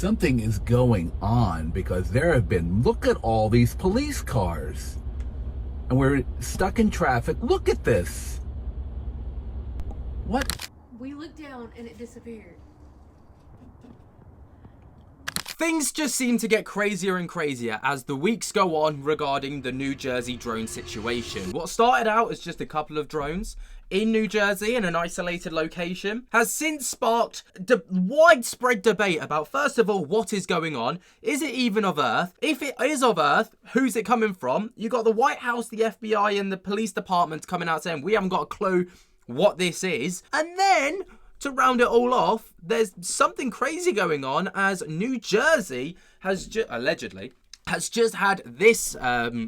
Something is going on because there have been, look at all these police cars. And we're stuck in traffic. Look at this. What? We looked down and it disappeared. Things just seem to get crazier and crazier as the weeks go on regarding the New Jersey drone situation. What started out as just a couple of drones in New Jersey in an isolated location has since sparked widespread debate about, first of all, what is going on? Is it even of Earth? If it is of Earth, who's it coming from? You got the White House, the FBI, and the police department coming out saying, we haven't got a clue what this is. And then, to round it all off, there's something crazy going on as New Jersey has allegedly has just had this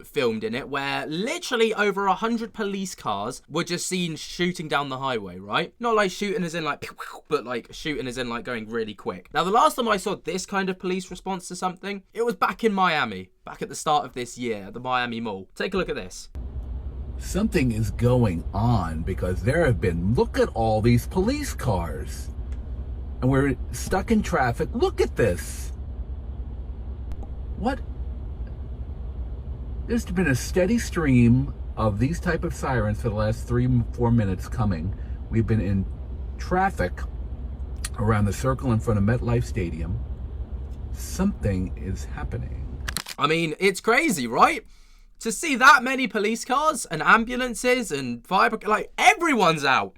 filmed in it, where literally over 100 police cars were just seen shooting down the highway, right? Not like shooting as in like, but like shooting as in like going really quick. Now, the last time I saw this kind of police response to something, it was back in Miami, back at the start of this year, at the Miami Mall. Take a look at this. Something is going on because there have been, look at all these police cars. And we're stuck in traffic. Look at this. What? There's been a steady stream of these type of sirens for the last 3-4 minutes coming. We've been in traffic around the circle in front of MetLife Stadium. Something is happening. I mean, it's crazy, right? To see that many police cars and ambulances and fire, like everyone's out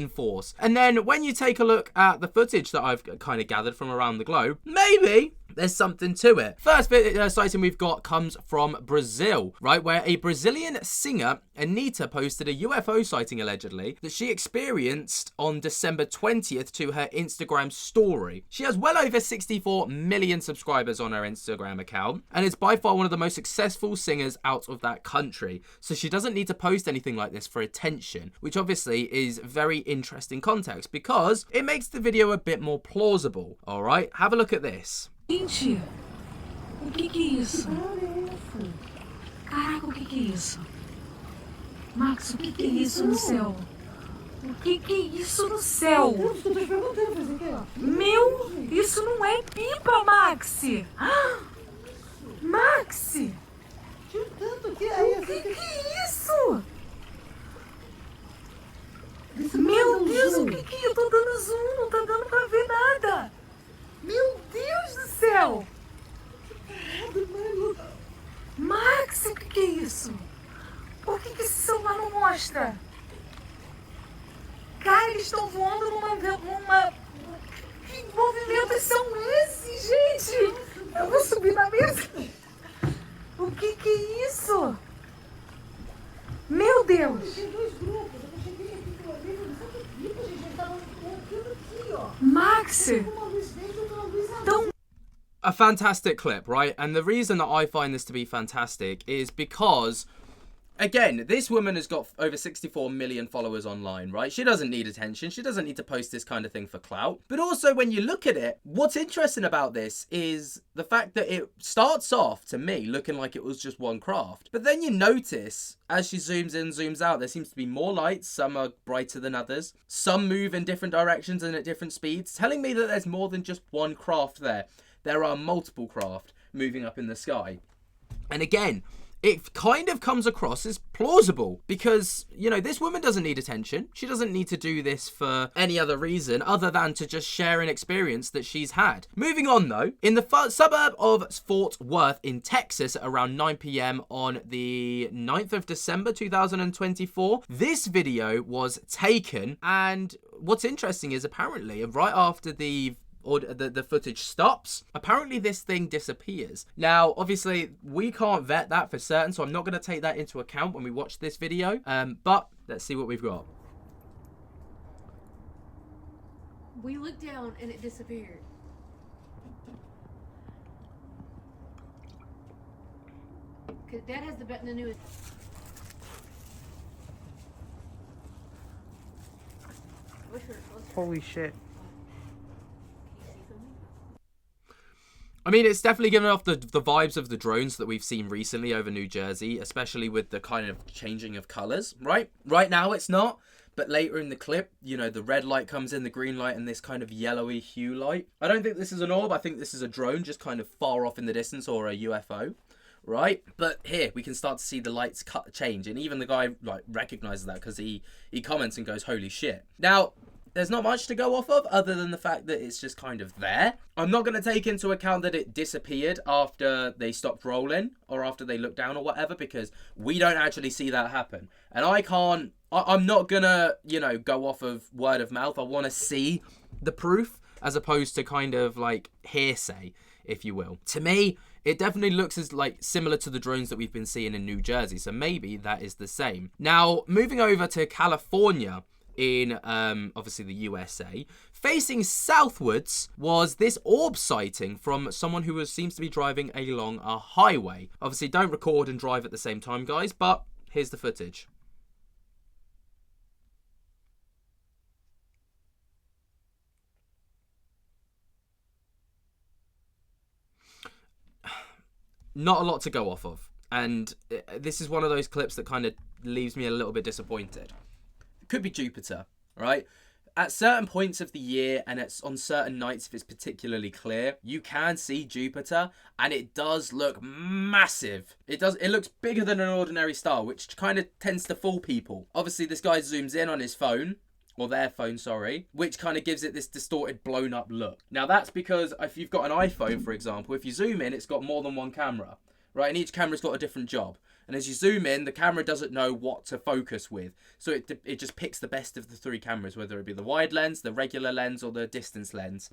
in force. And then when you take a look at the footage that I've kind of gathered from around the globe, maybe there's something to it. First sighting we've got comes from Brazil, right? Where a Brazilian singer, Anitta, posted a UFO sighting allegedly that she experienced on December 20th to her Instagram story. She has well over 64 million subscribers on her Instagram account and is by far one of the most successful singers out of that country. So she doesn't need to post anything like this for attention, which obviously is very interesting context because it makes the video a bit more plausible. All right, have a look at this. Gente, o que é isso? Caraca, o que é isso? Max, o que é isso no céu? O que é isso no céu? Meu, isso não é pipa, Max! Max! O que é isso? Meu Deus, o que é? Eu tô dando zoom, não tá dando pra ver nada! Meu Deus do céu! Max, o que é isso? Por que esse celular não mostra? Cara, eles estão voando numa... Que movimentos são esses, gente? Eu vou subir na mesa. O que é isso? Meu Deus! Tem dois grupos. Eu cheguei aqui pelo livro. Não sei que tipo, gente. Eles estavam tudo aqui, ó. Max! A fantastic clip, right? And the reason that I find this to be fantastic is because, again, this woman has got over 64 million followers online, right? She doesn't need attention. She doesn't need to post this kind of thing for clout. But also, when you look at it, what's interesting about this is the fact that it starts off, to me, looking like it was just one craft. But then you notice, as she zooms in, zooms out, there seems to be more lights. Some are brighter than others. Some move in different directions and at different speeds, telling me that there's more than just one craft there. There are multiple craft moving up in the sky. And again, it kind of comes across as plausible because, you know, this woman doesn't need attention. She doesn't need to do this for any other reason other than to just share an experience that she's had. Moving on, though, in the suburb of Fort Worth in Texas at around 9 p.m. on the 9th of December 2024, this video was taken. And what's interesting is apparently right after the footage stops, apparently this thing disappears. Now, obviously, we can't vet that for certain, so I'm not going to take that into account when we watch this video, but let's see what we've got. We looked down and it disappeared. Cause Dad has the newest. Holy shit. I mean, it's definitely giving off the vibes of the drones that we've seen recently over New Jersey, especially with the kind of changing of colors, right? Right now it's not, But later in the clip, you know, the red light comes in, the green light, and this kind of yellowy hue light. I don't think this is an orb. I think this is a drone just kind of far off in the distance, or a UFO, right? But here we can start to see the lights change, and even the guy like recognizes that because he comments and goes, "Holy shit!" Now, there's not much to go off of other than the fact that it's just kind of there. I'm not going to take into account that it disappeared after they stopped rolling or after they looked down or whatever, because we don't actually see that happen. And I'm not going to, you know, go off of word of mouth. I want to see the proof as opposed to kind of like hearsay, if you will. To me, it definitely looks as like similar to the drones that we've been seeing in New Jersey. So maybe that is the same. Now, moving over to California, in obviously the USA, facing southwards was this orb sighting from someone who seems to be driving along a highway. Obviously, don't record and drive at the same time, guys, but here's the footage. Not a lot to go off of, and this is one of those clips that kind of leaves me a little bit disappointed. Could be Jupiter, right? At certain points of the year and it's on certain nights, if it's particularly clear, you can see Jupiter, and it does look massive. It looks bigger than an ordinary star, which kind of tends to fool people. Obviously, this guy zooms in on his phone, or their phone, sorry, which kind of gives it this distorted, blown up look. Now, that's because if you've got an iPhone, for example, if you zoom in, it's got more than one camera, right? And each camera's got a different job. And as you zoom in, the camera doesn't know what to focus with. So it just picks the best of the three cameras, whether it be the wide lens, the regular lens, or the distance lens.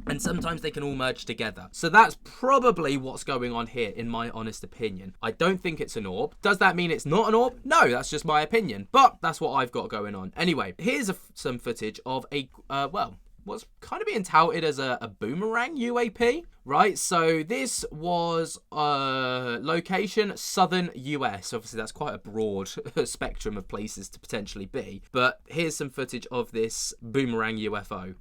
And sometimes they can all merge together. So that's probably what's going on here, in my honest opinion. I don't think it's an orb. Does that mean it's not an orb? No, that's just my opinion. But that's what I've got going on. Anyway, here's some footage of what's kind of being touted as a Boomerang UAP, right? So this was location southern US. Obviously, that's quite a broad spectrum of places to potentially be. But here's some footage of this Boomerang UFO.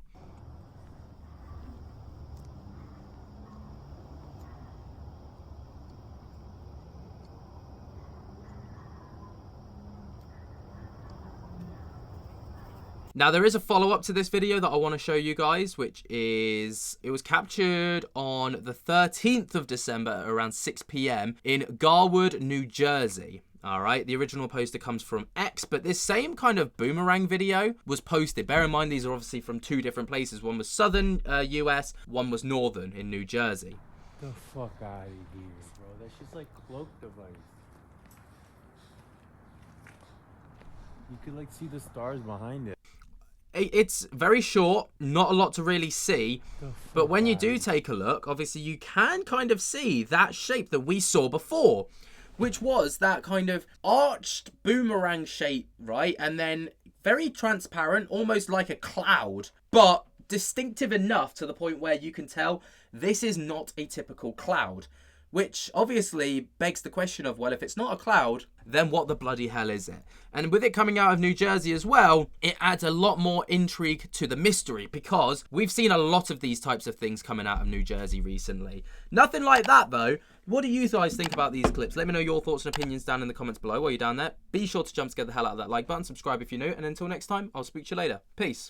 Now, there is a follow-up to this video that I want to show you guys, which is, it was captured on the 13th of December at around 6 p.m. in Garwood, New Jersey. All right, the original poster comes from X, but this same kind of Boomerang video was posted. Bear in mind, these are obviously from two different places. One was southern US, one was northern in New Jersey. The fuck out of here, bro. That's just like cloak device. You could like see the stars behind it. It's very short, not a lot to really see, but when you do take a look, obviously you can kind of see that shape that we saw before, which was that kind of arched boomerang shape, right? And then very transparent, almost like a cloud, but distinctive enough to the point where you can tell this is not a typical cloud. Which obviously begs the question of, well, if it's not a cloud, then what the bloody hell is it? And with it coming out of New Jersey as well, it adds a lot more intrigue to the mystery, because we've seen a lot of these types of things coming out of New Jersey recently. Nothing like that, though. What do you guys think about these clips? Let me know your thoughts and opinions down in the comments below while you're down there. Be sure to jump to get the hell out of that like button, subscribe if you're new, and until next time, I'll speak to you later. Peace.